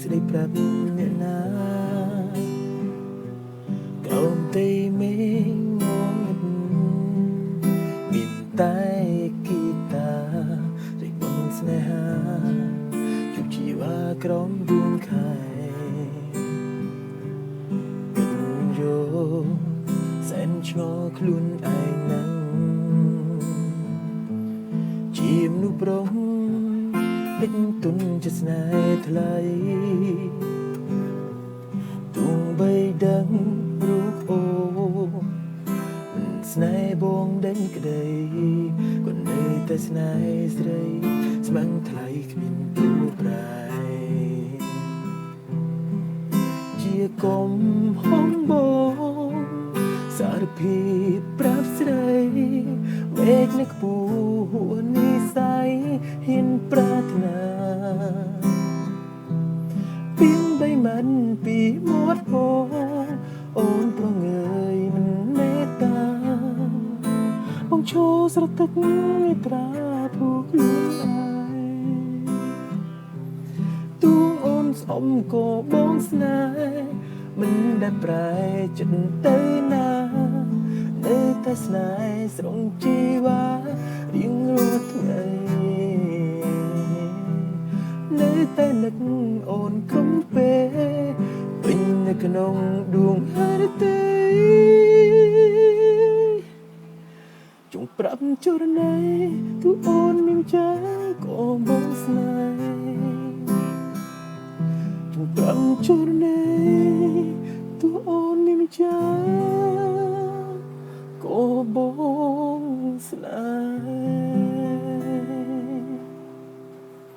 ស្ដីប្រាប់អ្នកណាក្រោមទីមេងងឹតមានតែគីតារីកបងស្នេហាជួបជីវ៉ាក្រោមដួងខែគិតយកសែនឆ្ងល់ខ្លួនឯងណាំងជាមនុស្សប្រុសពេញទុនជាស្នេហ៍ថ្លៃទុំបីដឹងរូបអូមិនស្នេហ៍បងដេញក្ដីក៏នៅតែស្នេហ៍ស្រីស្មឹងថ្លៃគ្មានទូប្រែជាកុំហងបងសារភាពប្រាប់ស្រីមេឃនៅខ្ពស់និស័យហ៊ានប្រាថ្នាពីងបីម៉ាត់ពីមាត់បងអូនប្រងើយមិនមេត្តាបងឈោស្រទឹកមេត្រាភូខ្លួនឯងទូអូនស្អមក៏បងស្នេហ៍មិនដែលប្រែចិត្តទៅណានៅតែស្នេហ៍ស្រងជីវ៉ារៀងរាល់ថ្ងៃនៅតែនឹកអូនគ្រប់ពេលពេញនៅក្នុងដួងហេតុចងប្រាប់ចរណៃទូអូនមានចាក៏បងស្នេហ៍ចងប្រាប់ចរណៃទូអូនមានចា